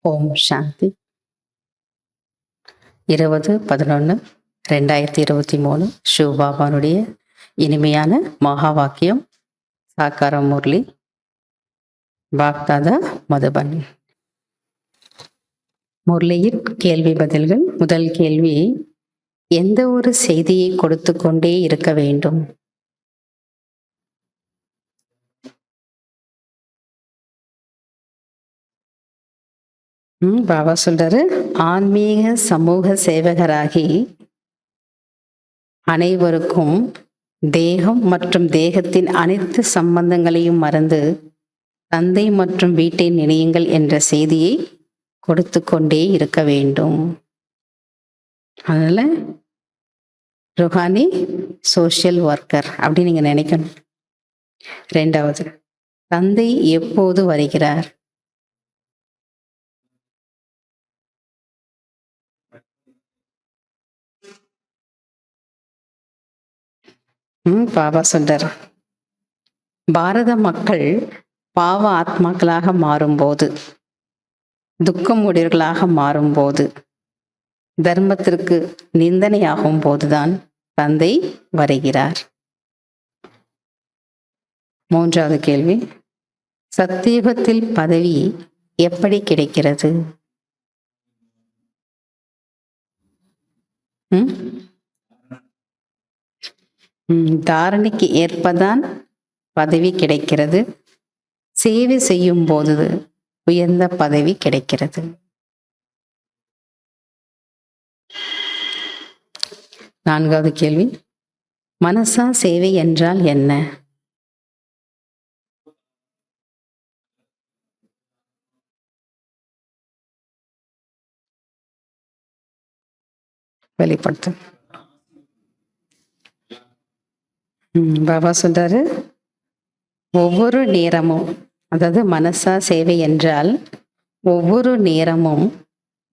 ஓம் சாந்தி. 20/11/2023 சிவபாபானுடைய இனிமையான மகா வாக்கியம். சாக்காரம் முரளி, பாப்தாதா, மதுபன். முரளியின் கேள்வி பதில்கள். முதல் கேள்வி, எந்த ஒரு செய்தியை கொடுத்து கொண்டே இருக்க வேண்டும்? பாபா சொல்றாரு, ஆன்மீக சமூக சேவகராகி அனைவருக்கும் தேகம் மற்றும் தேகத்தின் அனைத்து சம்பந்தங்களையும் மறந்து தந்தை மற்றும் வீட்டை நினையுங்கள் என்ற செய்தியை கொடுத்து கொண்டே இருக்க வேண்டும். அதனால ருஹானி சோஷியல் ஒர்க்கர் அப்படின்னு நீங்க நினைக்கணும். 2வது, தந்தை எப்போது வருகிறார்? பாபா சொல்றார், பாரத மக்கள் பாவ ஆத்மாக்களாக மாறும்போது, துக்கமுடையவர்களாக மாறும்போது, தர்மத்திற்கு நிந்தனையாகும் போதுதான் தந்தை வருகிறார். 3வது கேள்வி, சத்தியுகத்தில் பதவி எப்படி கிடைக்கிறது? தாரணைக்கு ஏற்பதான் பதவி கிடைக்கிறது. சேவை செய்யும் போது உயர்ந்த பதவி கிடைக்கிறது. 4வது கேள்வி, மனசா சேவை என்றால் என்ன? வெளிப்படுத்து. பாபா சொல்றாரு, ஒவ்வொரு நேரமும், அதாவது மனசா சேவை என்றால் ஒவ்வொரு நேரமும்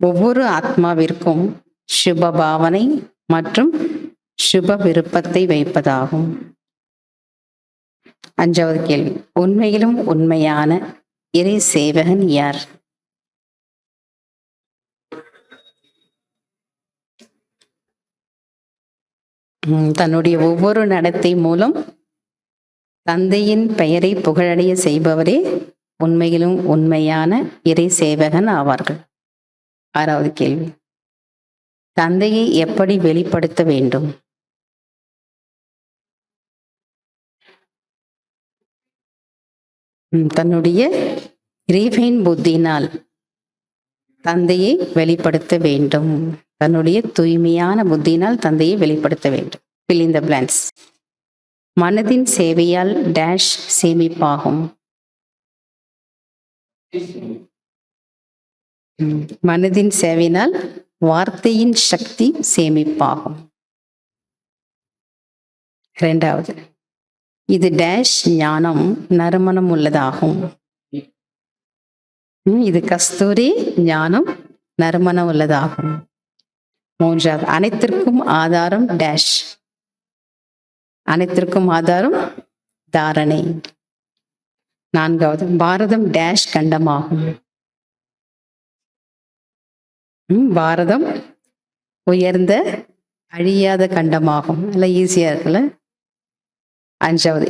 ஒவ்வொரு ஆத்மாவிற்கும் சுப பாவனை மற்றும் சுப விருப்பத்தை வைப்பதாகும். 5வது கேள்வி, உண்மையிலும் உண்மையான இறை சேவகன் யார்? தன்னுடைய ஒவ்வொரு நடத்தை மூலம் தந்தையின் பெயரை புகழடைய செய்பவரே உண்மையிலும் உண்மையான இறை சேவகன் ஆவார்கள். 6வது கேள்வி, தந்தையை எப்படி வெளிப்படுத்த வேண்டும்? தன்னுடைய இறைவன் புத்தியினால் தந்தையை வெளிப்படுத்த வேண்டும். தன்னுடைய தூய்மையான புத்தியினால் தந்தையை வெளிப்படுத்த வேண்டும். fill in the blanks. மனதின் சேவையால் டேஷ் சேமிப்பாகும். மனதின் சேவையினால் வார்த்தையின் சக்தி சேமிப்பாகும். 2வது, இது டேஷ் ஞானம் நறுமணம் உள்ளதாகும். இது கஸ்தூரி ஞானம் நறுமணம் உள்ளதாகும். 3வது, அனைத்திற்கும் ஆதாரம் டேஷ், அனைத்திற்கும் ஆதாரம் தாரணை. 4வது, பாரதம் டேஷ் கண்டமாகும். பாரதம் உயர்ந்த அழியாத கண்டமாகும். எல்லாம் ஈஸியா இருக்குல்ல. 5வது,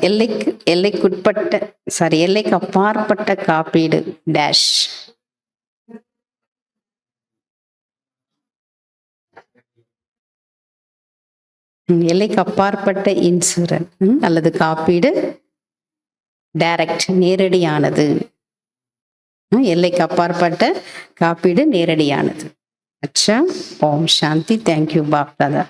எல்லைக்கு அப்பாற்பட்ட காப்பீடு டேஷ். எல்லைக்கு அப்பாற்பட்ட இன்சூரன்ஸ் அல்லது காப்பீடு டைரக்ட், நேரடியானது. எல்லைக்கு அப்பாற்பட்ட காப்பீடு நேரடியானது. அச்சா. ஓம் சாந்தி. தேங்க்யூ பாப்தாதா.